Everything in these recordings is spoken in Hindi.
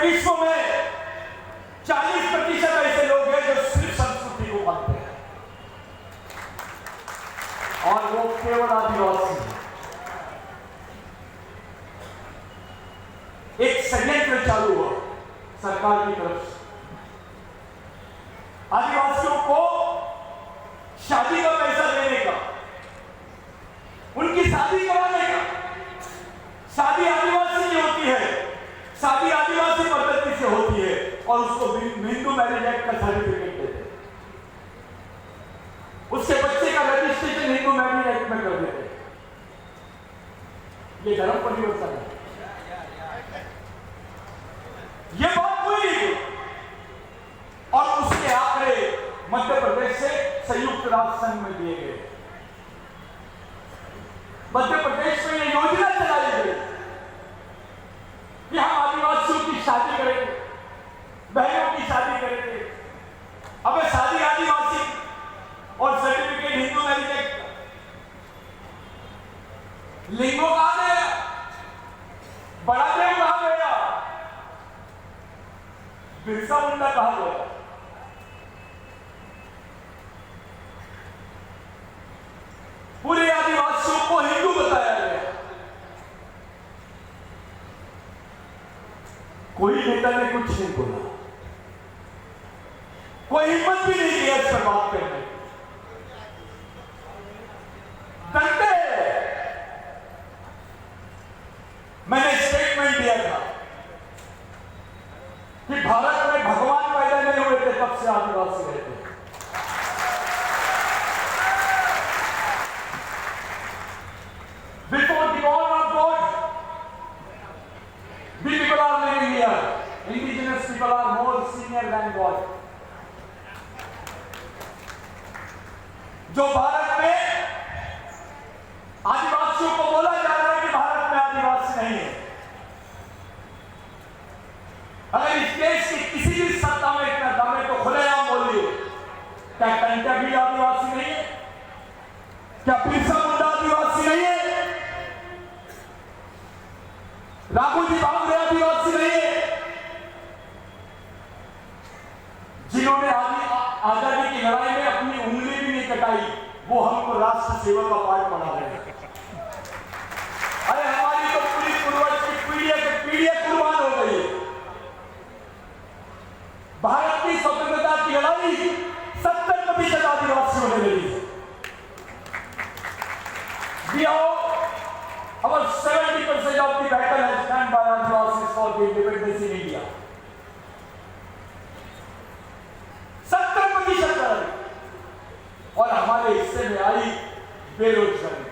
विश्व में 40% ऐसे लोग हैं जो सिर्फ संस्कृति को मानते हैं और वो केवल आदिवासी हैं। एक संयंत्र चालू हुआ सरकार की तरफ से आदिवासियों को शादी का पैसा देने का, उनकी शादी कराने का। शादी आदिवासी की होती है, शादी आदिवासी पद्धति से होती है और उसको हिंदू मैरिज एक्ट का सर्टिफिकेट देते हैं। उसके बच्चे का रजिस्ट्रेशन हिंदू मैरिज एक्ट में कर देते हैं। ये धर्म परिवर्तन है। ये बात कोई नहीं। और उसके आंकड़े मध्य प्रदेश से संयुक्त राष्ट्र संघ में दिए गए। मध्य प्रदेश में यह योजना चलाई गई कि हम आदिवासियों की शादी करेंगे, बहनों की शादी करेंगे। अब शादी आदिवासी और सर्टिफिकेट हिंदू मैरिज एक्ट। लिंगो कहां गया? बड़ा देव कहां गया? बिरसा मुंडा कहां गया? पूरे आदिवासियों को हिंदू बताया गया। कोई नेता ने कुछ नहीं बोला, कोई हिम्मत भी नहीं किया इस पर बात करने। डरते मैंने स्टेटमेंट दिया था कि भारत में भगवान पैदा नहीं हुए थे तब से आदिवासी रहते हैं। Before the dawn of God, we people are living here. Indigenous people are more senior than God. जो भारत में आदिवासियों को बोला जा रहा है कि भारत में आदिवासी नहीं है। अगर इस देश की किसी भी सत्ता में इतना दम है तो खुलेआम बोलिए, क्या कंटा भी आदिवासी नहीं है? क्या बिरसा मुंडा आदिवासी नहीं है? राघोजी भांगरे आदिवासी नहीं है? जिन्होंने आजादी की लड़ाई में अपनी उंगली भी नहीं कटाई, वो हमको राष्ट्र सेवा का पाठ पढ़ा रहे हैं। अरे हमारी तो पूरी पूर्वज की पीढ़ियां कुर्बान हो गई है। भारत की स्वतंत्रता की लड़ाई 70% आदिवासियों ने लड़ी है। About 70% of the battle has done by Adivasis for the independence in India. 70%। और हमारे हिस्से में आई बेरोजगारी,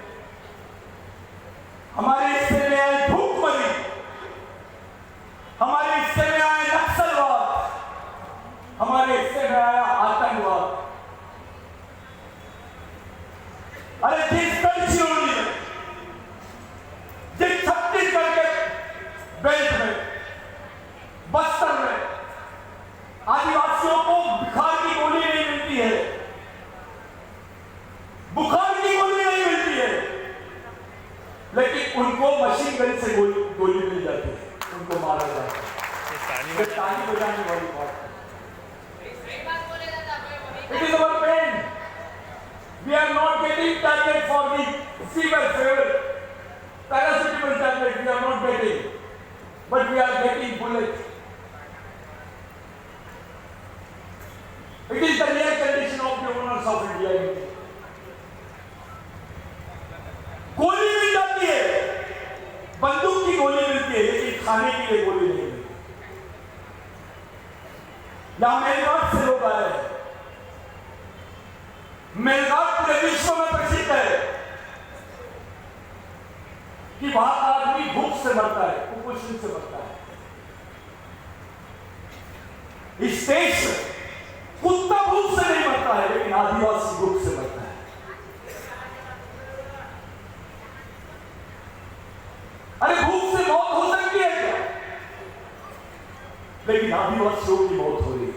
हमारे हिस्से में आई भूखमरी, हमारे हिस्से में आए नक्सलवाद, हमारे हिस्से में आया आतंकवाद। अरे जिस गढ़चिरौली में, जिस छत्तीसगढ़ के बेल्ट में, बस्तर में आदिवासियों को बुखार की गोली नहीं मिलती है, बुखार की गोली नहीं मिलती है, लेकिन उनको मशीन गन से गोली मिल जाती है, उनको मारा जाता है। ताली बजाने वाली बात है। It is our pain. We are not getting tablet for the fever. Paracetamol tablet we are not getting, but we are getting bullet. It is the real condition of the owners of India. गोली मिल जाती है, बंदूक की गोली मिलती है, लेकिन खाने के लिए गोली नहीं मिलती। यहां मेलघाट से लोग आए हैं। मेलघाट पूरे विश्व में प्रसिद्ध है कि वहां आदमी भूख से मरता है, कुपोषण से मरता है। इस देश में कुत्ता भूख से नहीं मरता है, लेकिन आदिवासी भूख से मरता है। अरे भूख से मौत हो सकती है क्या? लेकिन आदिवासियों की मौत हो रही है।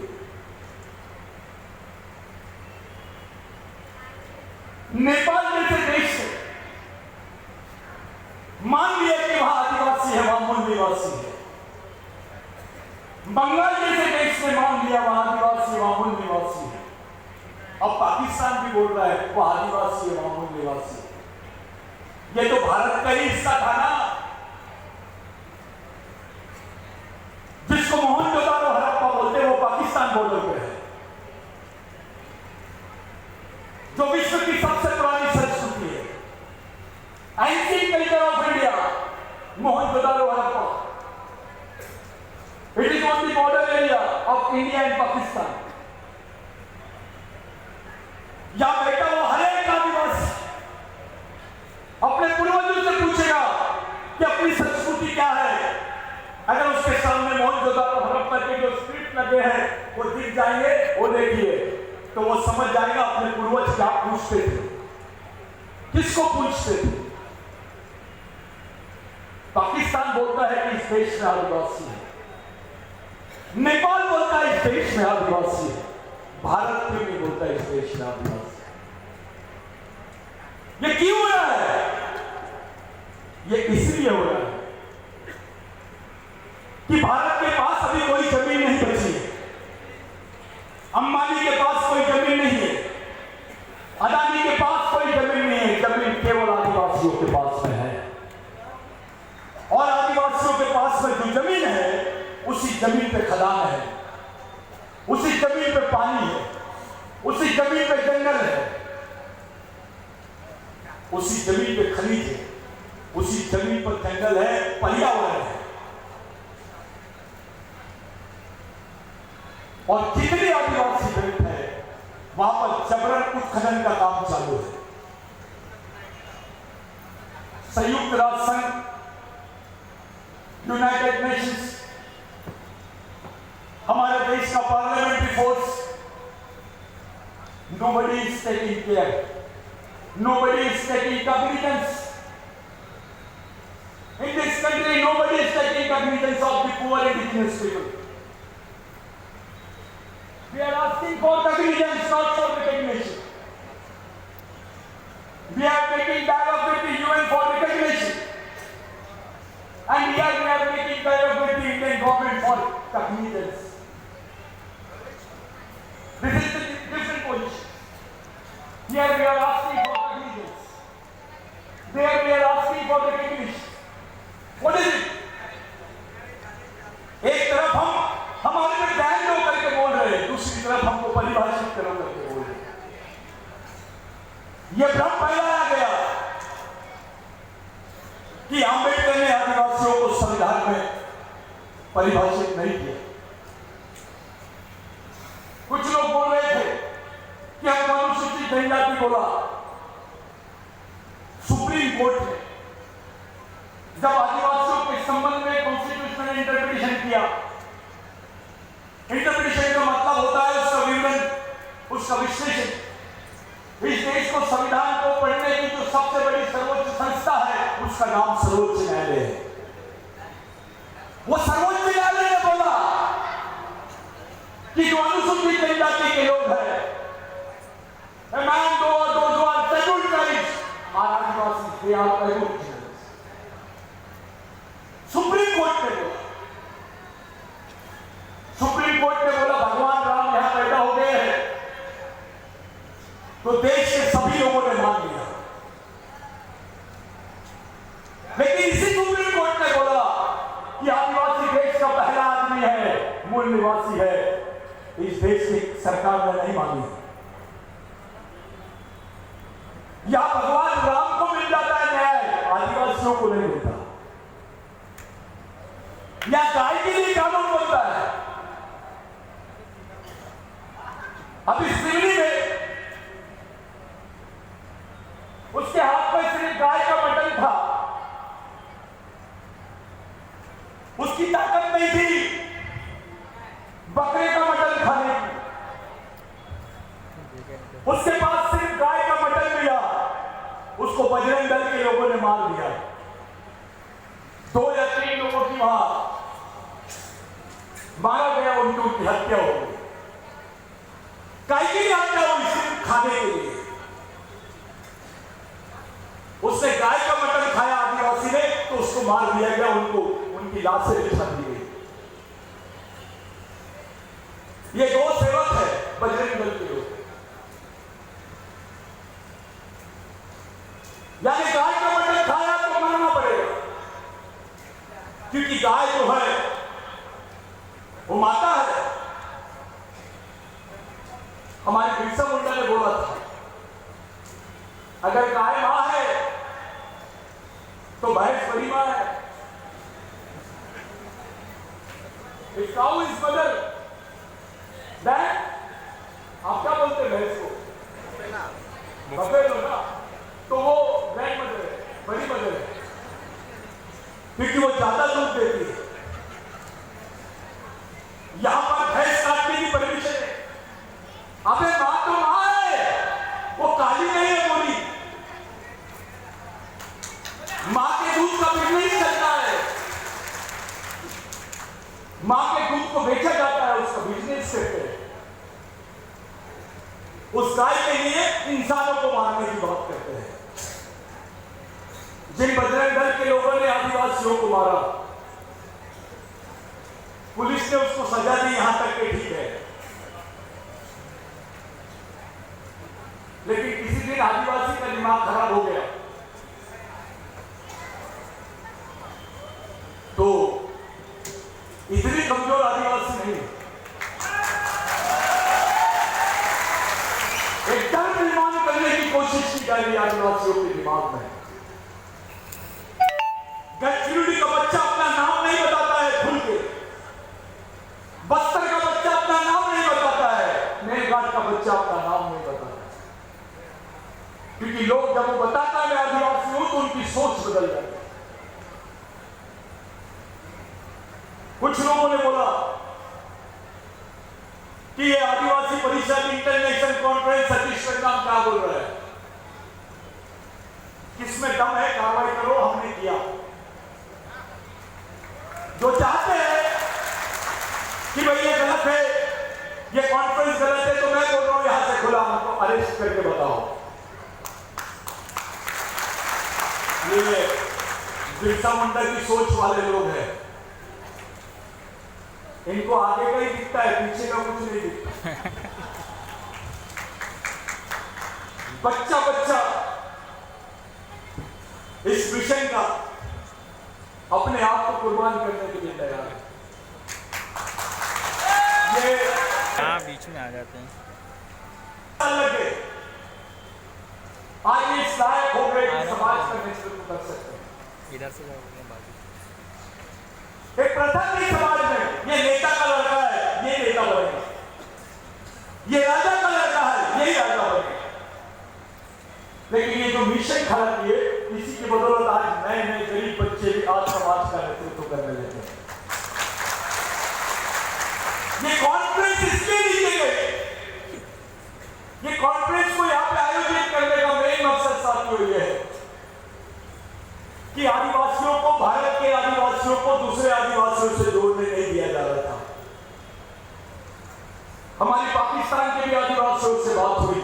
नेपाल जैसे देश में मान लिया कि वहां आदिवासी है, वहां मूल निवासी है, बंगाल जैसे देश ने मान लिया वहां आदिवासी वहां मूल निवासी है। अब पाकिस्तान भी बोल रहा है वो आदिवासी है वहां मूल निवासी है। ये तो भारत का ही हिस्सा था ना, जिसको मोहनजोदारो हड़प्पा बोलते वो पाकिस्तान बॉर्डर पे है, जो विश्व की सबसे पुरानी संस्कृति है, ancient culture of India, Mohenjodaro Harappa. It is on the border area of India and Pakistan. यहां बैठा वो हर एक आदिवासी अपने पूर्वजों से पूछेगा कि अपनी संस्कृति क्या है। अगर उसके सामने मोहनजोदारो हड़प्पा के जो स्क्रिप्ट लगे हैं वो दिख जाएंगे, वो देखिए, तो वो समझ जाएगा अपने पूर्वज क्या पूछते थे, किसको पूछते थे। पाकिस्तान बोलता है कि इस देश में आदिवासी है, नेपाल बोलता है इस देश में आदिवासी है, भारत क्यों नहीं बोलता इस देश में आदिवासी? ये क्यों हो रहा है? ये इसलिए हो रहा है कि भारत के पास अभी कोई जमीन नहीं बची है, अंबानी के पास कोई जमीन नहीं है, अदानी के पास कोई जमीन नहीं है, जमीन केवल आदिवासियों के पास में है। और आदिवासियों के पास में जो जमीन है उसी जमीन पे खदान है, उसी जमीन पे पानी है, उसी जमीन पे जंगल है, उसी जमीन पे खनिज है, उसी जमीन पर जंगल है, पर्यावरण है। और जितने आदिवासी बेल्ट है वहां पर जबरन उत्खनन का काम चालू है। संयुक्त राष्ट्र संघ, यूनाइटेड नेशंस, हमारे देश का parliamentary force, nobody is taking care, nobody is taking cognizance. In this country, nobody is taking cognizance of the poor indigenous people. We are asking for cognizance, not for recognition. We are making dialogue with the UN for recognition, and here we are making dialogue with the Indian government for cognizance. This is the different position. Here we are asking for cognizance. There we are asking for recognition. What is it? एक तरफ हम हमारे में ध्यान दो करके बोल रहे हैं, दूसरी तरफ हमको परिभाषित करो करके बोल रहे हैं। यह भ्रम फैलाया गया कि अंबेडकर ने आदिवासियों को संविधान में परिभाषित नहीं किया। कुछ लोग बोल रहे थे कि हम अनुसूचित जनजाति बोला। सुप्रीम कोर्ट ने जब आदिवासियों के संबंध में कॉन्स्टिट्यूशनल इंटरप्रिटेशन किया, इंटरप्रिटेशन का मतलब होता है उसका विवरण, उसका विश्लेषण। इस देश को संविधान को पढ़ने की जो सबसे बड़ी सर्वोच्च संस्था है उसका नाम सर्वोच्च न्यायालय है। वो सर्वोच्च न्यायालय ने बोला कि जो अनुसूचित जनजाति के लोग हैं, scheduled tribes are Adivasi, they are aboriginals. Supreme court ने बोला, सुप्रीम कोर्ट ने बोला भगवान राम यहां पैदा हो गए हैं, तो देश के सभी लोगों ने मान लिया। लेकिन इसी सुप्रीम कोर्ट ने बोला कि आदिवासी देश का पहला आदमी है, मूल निवासी है। इस देश की सरकार ने नहीं मानी। या भगवान राम को मिल जाता है न्याय, आदिवासियों को नहीं मिलता। या गाय के लिए कानून बनता है। अब इस दिल्ली में उसके हाथ में सिर्फ गाय का मटन था, उसकी ताकत नहीं थी बकरे का मटन खाने की। उसके पास सिर्फ गाय का मटन मिला, उसको बजरंग दल के लोगों ने मार दिया। 2 या 3 लोगों की वहां मारा गया, उनकी हत्या हो गई। गाय की हत्या हुई सिर्फ खाने के लिए। उसने गाय का मटन खाया आदिवासी ने, तो उसको मार दिया गया, उनको उनकी लाशें बिछा दी गई। ये गौ सेवक है बजरंग दल के लोग, यानी गाय का मटन खाया तो मरना पड़ेगा, क्योंकि गाय जो है वो माता है। हमारे बिरसा मुंडा ने बोला था, अगर गाय मां है तो भैंस बड़ी मां है। If cow is mother, then आप क्या बोलते हैं भैंस को? बफेलो ना, तो वो ग्रैंड मदर है, बड़ी मदर है, क्योंकि वो ज्यादा दूध देती है। यहां पर भैंस काटने की परमिशन है। अबे मां तो मां है, वो काली नहीं है गोरी। मां के दूध का बिजनेस चलता है, मां के दूध को बेचा जाता है, उसका बिजनेस करते हैं। उस गाय के लिए इंसानों को मारने की बात करते हैं। जिन बजरंग दल के लोगों ने आदिवासियों को मारा, पुलिस ने उसको सजा दी, यहां तक के ठीक है, लेकिन किसी दिन आदिवासी का दिमाग खराब हो गया तो इतनी कमजोर आदिवासी नहीं, एक डर निर्माण करने की कोशिश की जा रही है आदिवासियों के दिमाग में। गढ़चिरौली का बच्चा अपना नाम नहीं बताता है खुल के, बस्तर का बच्चा अपना नाम नहीं बताता है, मेरघाट का बच्चा अपना नाम नहीं बताता है, क्योंकि लोग जब वो बताता है मैं आदिवासी हूं तो उनकी सोच बदल जाती है। कुछ लोगों ने बोला कि ये आदिवासी परिषद इंटरनेशनल कॉन्फ्रेंस सतीश नाम क्या बोल रहा है, किसमें दम है कार्रवाई करो। हमने किया, जो चाहते हैं कि भाई ये गलत है, ये कॉन्फ्रेंस गलत है, तो मैं बोल रहा हूं यहां से खुला हमको अरेस्ट करके बताओ। ये बिरसा मुंडा की सोच वाले लोग हैं, इनको आगे का ही दिखता है, पीछे का कुछ नहीं दिखता। बच्चा बच्चा इस मिशन का अपने आप को कुर्बान करने के लिए तैयार है। ये बीच में आ जाते हैं, लगे आज इस लायक हो गए कि समाज का नेतृत्व कर सकते हैं। इधर से जाओगे बाजू, एक प्रथा नहीं समाज में, ये नेता का लड़का है ये नेता बनेगा, ये राजा का लड़का है यही राजा बनेगा। लेकिन ये जो मिशन खड़ा किए, इसी की बदौलत आज नए नए गरीब बच्चे भी आज समाज का नेतृत्व करने लगे हैं। ये कॉन्फ्रेंस इसलिए नहीं की गई, ये कॉन्फ्रेंस को यहां पे आयोजित करने का मेन मकसद साथियों ये है कि आदिवासियों को, भारत के आदिवासियों को दूसरे आदिवासियों से जोड़ने नहीं दिया जा रहा था। हमारी पाकिस्तान के भी आदिवासियों से बात हुई,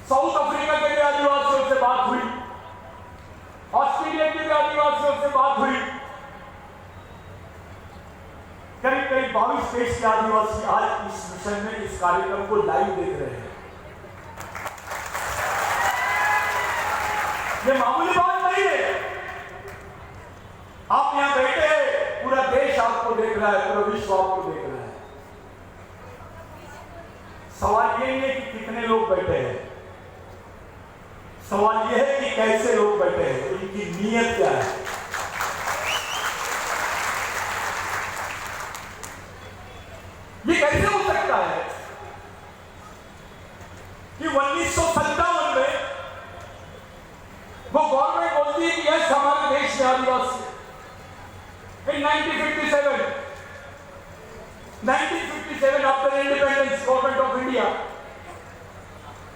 साउथ अफ्रीका के भी आदिवासियों से बात हुई, ऑस्ट्रेलिया के भी आदिवासियों से बात हुई। करीब करीब 22 देश के आदिवासी आज इस मिशन में इस कार्यक्रम को लाइव देख रहे हैं। ये मामूली बात नहीं है। आप यहां बैठे हैं, पूरा देश आपको देख रहा है, पूरा विश्व आपको देख रहा है। सवाल ये नहीं है कि कितने लोग बैठे हैं, सवाल यह है कि कैसे लोग बैठे हैं, इनकी नीयत क्या है। ये कैसे हो सकता है कि 1957 में वो गवर्नमेंट बोलती है कि यस हमारे देश में आदिवासी है। In 1957 after independence, government of India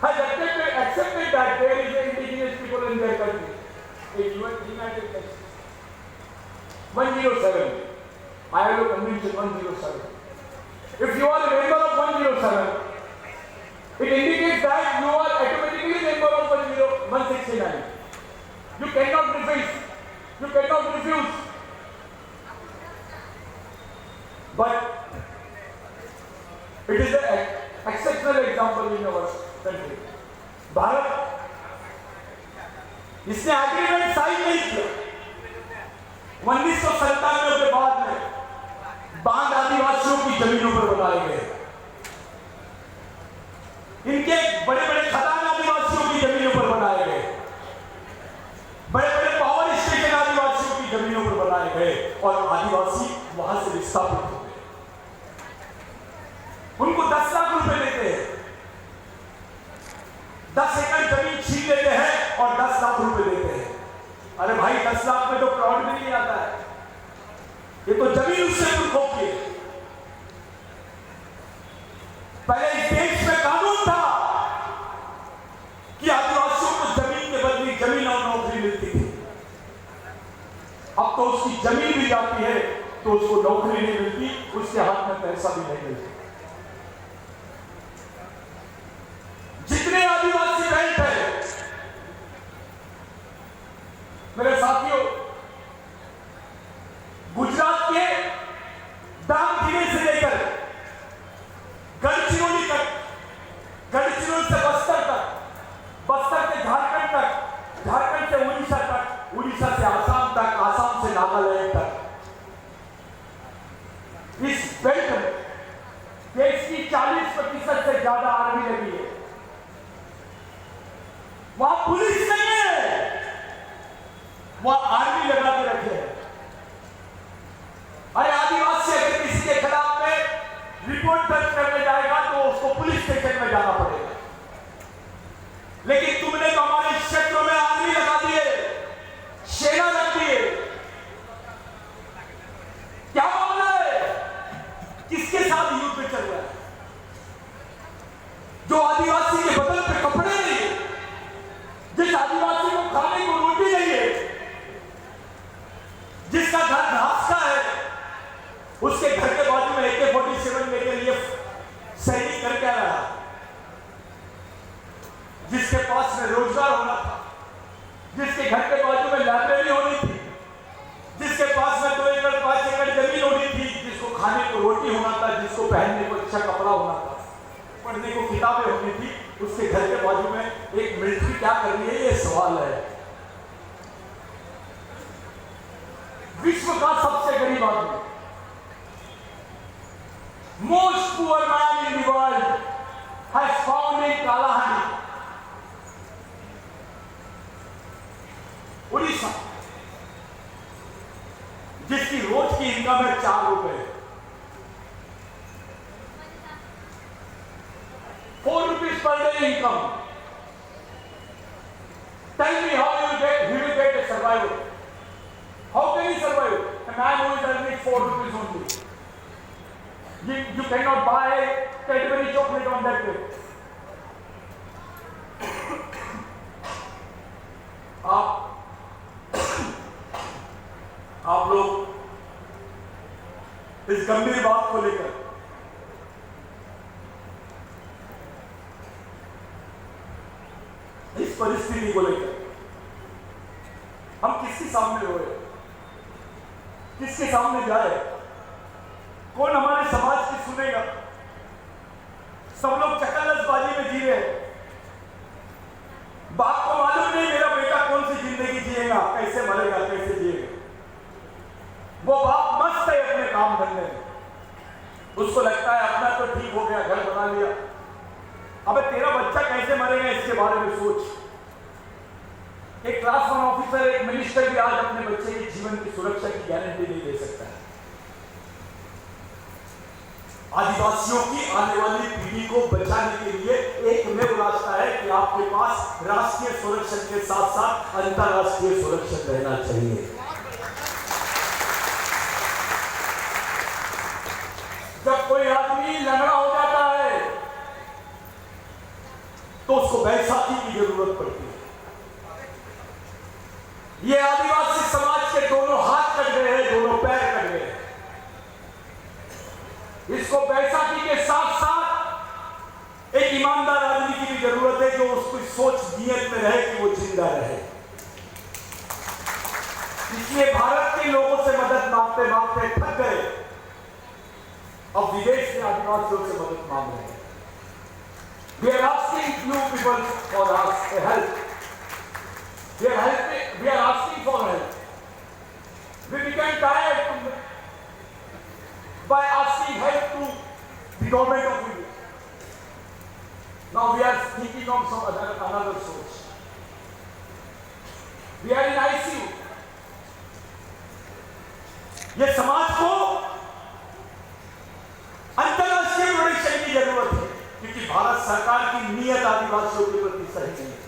has accepted that there is indigenous people in their country. In United Nations 107, ILO Convention 107. If you are a member of 107, it indicates that you are automatically a member of 169. You cannot refuse. You cannot refuse. But it is exceptional example in our country. Bharat इसने एग्रीमेंट साइन नहीं किया। 1997 के बाद में बांध आदिवासियों की जमीनों पर बनाए गए। इनके बड़े बड़े खदान आदिवासियों की जमीनों पर बनाए गए। बड़े बड़े पावर स्टेशन आदिवासियों की जमीनों पर बनाए गए और आदिवासी वहां से विस्थापित हो गए। उनको 10 लाख रुपए देते हैं, 10 एकड़ जमीन छीन लेते हैं और 10 लाख रुपए देते हैं। अरे भाई 10 लाख में तो प्लॉट भी नहीं आता है, ये तो जमीन उससे तुम खोखी है। पहले इस देश में कानून था कि आदिवासियों को जमीन के बदले जमीन और नौकरी मिलती थी। अब तो उसकी जमीन भी जाती है तो उसको नौकरी नहीं मिलती, उसके हाथ में पैसा भी नहीं मिलता। जितने आदिवासी बेल्ट है मेरे साथियों, गुजरात के दामखिरी से लेकर गढ़चिरौली तक, गढ़चिरौली से बस्तर तक, बस्तर से झारखंड तक, झारखंड से उड़ीसा तक, उड़ीसा से आसाम तक, आसाम से नागालैंड तक, इस बेल्ट में देश की 40% से ज्यादा आर्मी लगी है। वहां पुलिस नहीं है, वहां आर्मी लगा के रखे हैं। अरे आदिवासी अगर किसी के खिलाफ में रिपोर्ट दर्ज करने जाएगा तो उसको पुलिस स्टेशन में जाना पड़ेगा। लेकिन तुमने तो हमारे क्षेत्रों में आर्मी लगा दिए, सेना रख दिए। क्या मामला है? किसके साथ युद्ध चल रहा है? जो आदिवासी के बदन पे कपड़े नहीं, जिस आदिवासी को खाने को रोटी नहीं है, जिसका घर घास का है, उसके घर के बाजू में AK-47 लेके लिए सैनिक करके आ रहा, जिसके पास में रोजगार होना था, जिसके घर के बाजू में लाइब्रेरी होनी थी, जिसके पास में 2 एकड़ 5 एकड़ जमीन होनी थी, जिसको खाने को रोटी होना था, जिसको पहनने को अच्छा कपड़ा होना था, पढ़ने को किताबें होनी थी, उसके घर के बाजू में एक मिलिट्री क्या कर रही है? ये सवाल है। विश्व का सबसे गरीब आदमी, most poor man in the world has found in Kalahandi, Orissa, जिसकी रोज की इनकम है 4 रुपए, 4 rupees per day income. Tell me how he will get a survival. How can he survive? A man who is earning 4 rupees only. You cannot buy Cadbury chocolate on that day. आप लोग इस गंभीर बात को लेकर इस परिस्थिति को लेकर हम किसके सामने रोए, किसके सामने जाए? कौन हमारे समाज की सुनेगा? सब लोग चकलसबाजी में जी रहे हैं। बाप को मालूम नहीं मेरा बेटा कौन सी जिंदगी जिएगा, कैसे मरेगा, कैसे जिएगा। वो बाप मस्त है अपने काम धंधे में, उसको लगता है अपना तो ठीक हो गया, घर बना लिया। अबे तेरा बच्चा कैसे मरेगा इसके बारे में सोच। एक क्लास 1 ऑफिसर, एक मिनिस्टर भी आज अपने बच्चे के जीवन की सुरक्षा की गारंटी नहीं दे सकता है। आदिवासियों की आने वाली पीढ़ी को बचाने के लिए एकमेव रास्ता है कि आपके पास राष्ट्रीय सुरक्षा के साथ साथ अंतरराष्ट्रीय सुरक्षा रहना चाहिए। जब कोई आदमी लंगड़ा हो जाता है तो उसको बैसाखी की जरूरत पड़ती है। ये आदिवासी समाज के दोनों हाथ कट गए हैं, दोनों पैर कट गए हैं। इसको बैसाखी के साथ साथ एक ईमानदार आदमी की भी जरूरत है जो उसकी सोच नियत में रहे कि वो जिंदा रहे। इसलिए भारत के लोगों से मदद मांगते मांगते थक गए। अब विदेश में आदिवासियों से मदद मांग रहे हैं। We are asking you people for us help. We are helping. We are asking for help. We became tired by asking help to the government of India. Now we are thinking of some another source. We are in ICU. ये समाज को अंतरराष्ट्रीय प्रोटेक्शन की जरूरत है, क्योंकि भारत सरकार की नीयत आदिवासियों के प्रति सही नहीं है।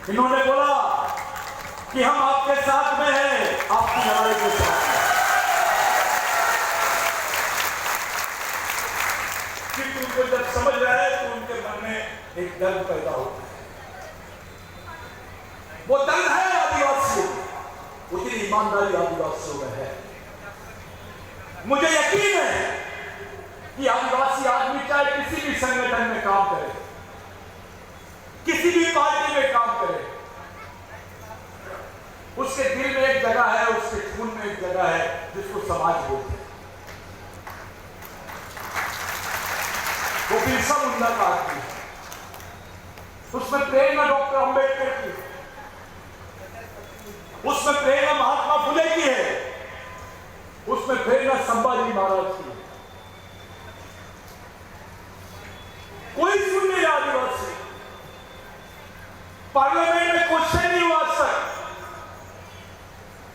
इन्होंने बोला कि हम आपके साथ में हैं, आपकी लड़ाई के साथ में। क्योंकि उनको जब समझ रहा है तो उनके मन में एक दर्द पैदा होता है। वो दर्द है आदिवासियों, उतनी ईमानदारी आदिवासियों में है। मुझे यकीन है कि आदिवासी आदमी चाहे किसी भी संगठन में काम करे, किसी भी पार्टी में काम करे, उसके दिल में एक जगह है, उसके खून में एक जगह है जिसको समाज बोलते हैं। वो बिरसा मुंडा का आदमी है, उसमें प्रेरणा डॉक्टर अंबेडकर की है, उसमें प्रेरणा महात्मा फुले की है, उसमें प्रेरणा संभाजी महाराज की है। कोई सुन नहीं रहा आदिवासी। पार्लियामेंट में क्वेश्चन नहीं हुआ सर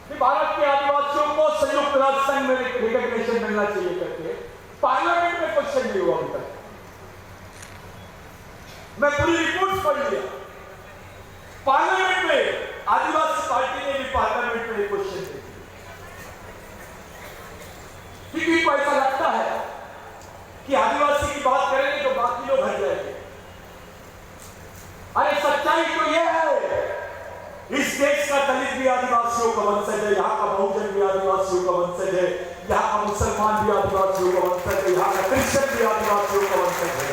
कि भारत के आदिवासियों को संयुक्त राष्ट्र संघ में रिकॉग्निशन मिलना चाहिए करके पार्लियामेंट में क्वेश्चन नहीं हुआ अभी तक। मैं पूरी रिपोर्ट पढ़ लिया। पार्लियामेंट में आदिवासी पार्टी ने भी पार्लियामेंट में क्वेश्चन किया, क्योंकि को ऐसा लगता है कि आदिवासी की बात करेंगे तो बाकी लोग हट जाएंगे। अरे सच्चाई तो यह है, इस देश का दलित भी आदिवासियों का वंशज है, यहाँ का बहुजन भी आदिवासियों का वंशज है, यहाँ का मुसलमान भी आदिवासियों का वंशज है, यहाँ का क्रिश्चियन भी आदिवासियों का वंशज है,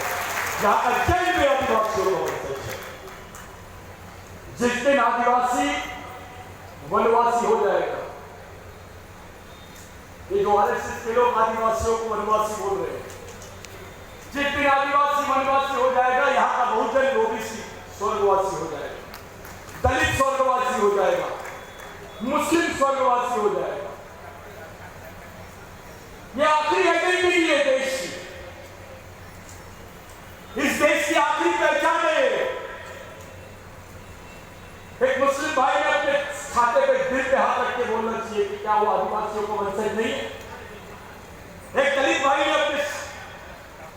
यहाँ का जैन भी आदिवासियों का वंशज है। जिस दिन आदिवासी वनवासी हो जाएगा, ये जो आरएसएस के लोग आदिवासियों को वनवासी बोल रहे हैं, जिस दिन आदिवासी वनवासी हो जाएगा, यहाँ का बहुजन ओबीसी स्वर्गवासी हो जाएगा, दलित स्वर्गवासी हो जाएगा, मुस्लिम स्वर्गवासी हो जाएगा। यह आखिरी आइडेंटिटी है देश की। इस देश की आखिरी पहचान है। एक मुस्लिम भाई ने अपने खाते पे दिल पे हाथ रख के बोलना चाहिए कि क्या वो आदिवासियों को वंशज नहीं है। एक दलित भाई ने अपने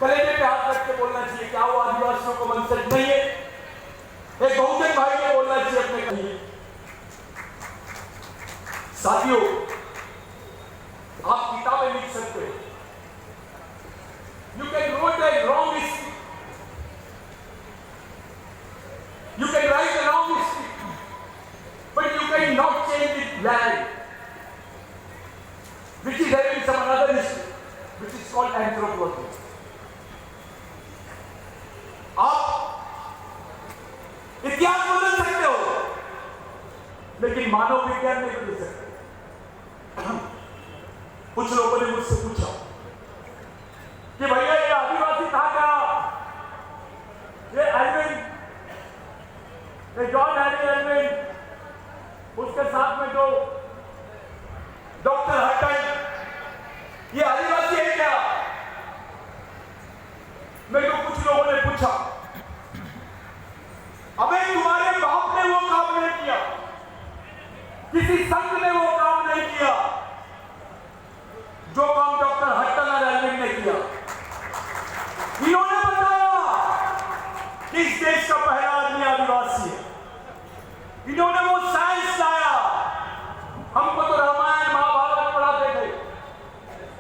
कलेजे पे हाथ रख के बोलना चाहिए क्या वो आदिवासियों को वंशज नहीं है। एक बहुजन भाई ने बोलना चाहिए अपने कहीं। साथियों, आप किताबें लिख सकते हो, you can wrote a wrong history, you can write A wrong history, but you can not change it land which is having some another history which is called anthropology. आप इतिहास बदल सकते हो, लेकिन मानव विज्ञान नहीं बदल सकते। कुछ लोगों ने मुझसे पूछा कि भैया ये आदिवासी था क्या, ये एल्विन, ये जॉन हैरी एल्विन, उसके साथ में जो डॉक्टर हटन, ये आदिवासी है क्या। मेरे को कुछ लोगों ने पूछा, अबे तुम्हारे बाप ने वो काम नहीं किया, किसी संघ ने वो काम नहीं किया जो काम डॉक्टर हटन और एल्विन ने किया। इन्होंने बताया कि इस देश का पहला आदमी आदिवासी है। इन्होंने वो साइंस लाया। हमको तो रामायण महाभारत पढ़ाते थे,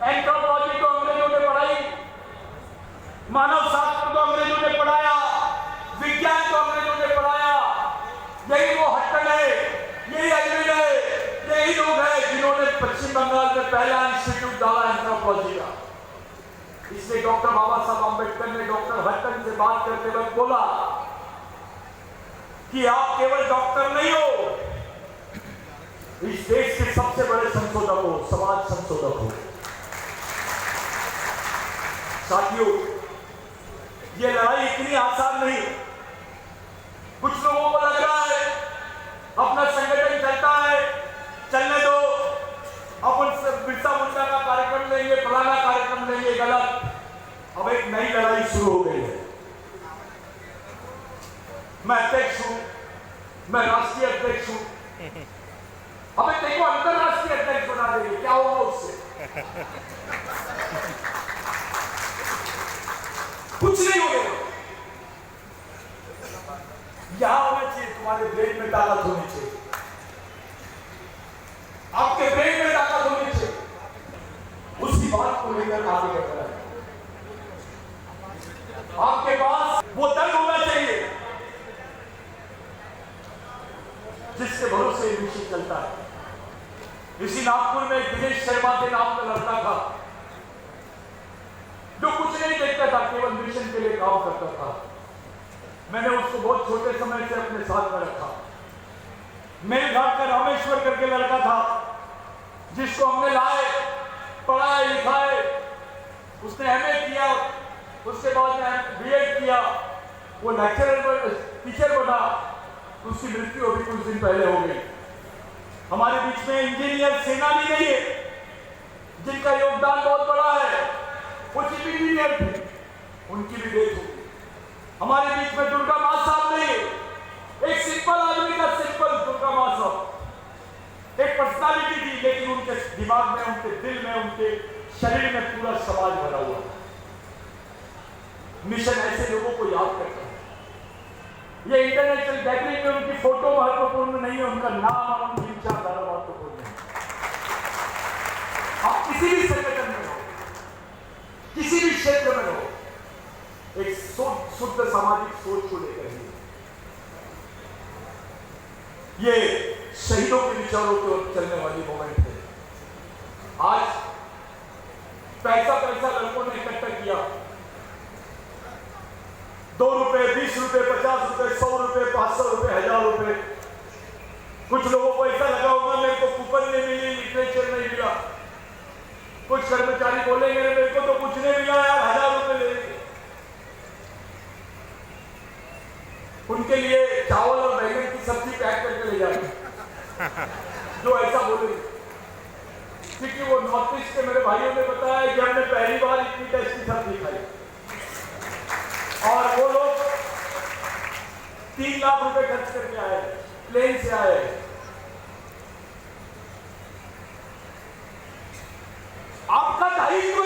एंथ्रोपोलॉजी तो अंग्रेजों ने पढ़ाई, मानव शास्त्र तो अंग्रेजों ने पढ़ाया, विज्ञान तो अंग्रेजों ने पढ़ाया। यही वो हटन है, यही एल्विन है, यही लोग हैं जिन्होंने पश्चिम बंगाल में पहला इंस्टीट्यूट डाला एंथ्रोपोलॉजी का। इसलिए डॉक्टर बाबा साहब अम्बेडकर ने डॉक्टर हटन से बात करते वक्त बोला कि आप केवल डॉक्टर नहीं हो, इस देश के सबसे बड़े संशोधक हो, समाज संशोधक हो। साथियों, ये लड़ाई इतनी आसान नहीं। कुछ लोगों को लग रहा है अपना संगठन चलता है, चलने दो, अपन बिरसा मुंडा का कार्यक्रम लेंगे, फलाना कार्यक्रम लेंगे। गलत। अब एक नई लड़ाई शुरू हो गई है। मैं अध्यक्ष हूं, मैं राष्ट्रीय अध्यक्ष हूं। अबे देखो, अंतरराष्ट्रीय अध्यक्ष बना देंगे, क्या होगा उससे? कुछ नहीं होगा। यहां होना चाहिए, तुम्हारे ब्रेन में ताकत होनी चाहिए, आपके ब्रेन में ताकत होनी चाहिए। उसी बात को लेकर आगे बढ़ रहा है। आपके पास वो दल होना चाहिए जिसके भरोसे मिशन चलता है। इसी नागपुर में दिनेश शर्मा के नाम का लड़का था जो कुछ नहीं देखता था, केवल मिशन के लिए काम करता था। मैंने उसको बहुत छोटे समय से अपने साथ में रखा। मेरे घर का रामेश्वर करके लड़का था जिसको हमने लाए, पढ़ाए लिखाए, उसने एमए किया, उसके बाद में बीएड किया, वो लेक्चरर टीचर बना। उसकी मृत्यु अभी कुछ दिन पहले हो गई। हमारे बीच में इंजीनियर सेनानी नहीं है जिनका योगदान बहुत बड़ा है, वो चीफ इंजीनियर थे, उनकी भी डेथ हो गई। हमारे बीच में दुर्गा माँ साहब नहीं है, एक सिंपल आदमी का सिंपल दुर्गा माँ साहब, एक पर्सनालिटी थी, लेकिन उनके दिमाग में, उनके दिल में, उनके शरीर में पूरा समाज भरा हुआ। मिशन ऐसे लोगों को याद करता है। ये इंटरनेशनल गैदरिंग में उनकी फोटो महत्वपूर्ण नहीं है, उनका नाम और उनकी विचारधारा महत्वपूर्ण है। आप किसी भी संगठन में हो, किसी भी क्षेत्र में हो, एक शुद्ध सामाजिक सोच को लेकर ही ये शहीदों के विचारों की ओर चलने वाली मूवमेंट है। आज पैसा लड़कों ने इकट्ठा किया, 2 रुपए, 20 रुपए, 50 रुपए, 100 रुपए, 500 रुपए, 1000 रुपए। कुछ लोगों को ऐसा लगा होगा मेरे को कूपन नहीं मिली, लिटरेचर नहीं मिला। कुछ कर्मचारी बोलेंगे मेरे को तो कुछ नहीं मिला यार, 1000 रुपए ले लिए। उनके लिए चावल और बैंगन की सब्जी पैक करके ले जाए जो ऐसा बोलेंगे, क्योंकि वो नॉर्थ ईस्ट के मेरे भाइयों ने बताया कि हमने पहली बार इतनी टेस्टी सब्जी खाई। और वो लोग 3 लाख रुपए खर्च करके आए, प्लेन से आए। आपका दायित्व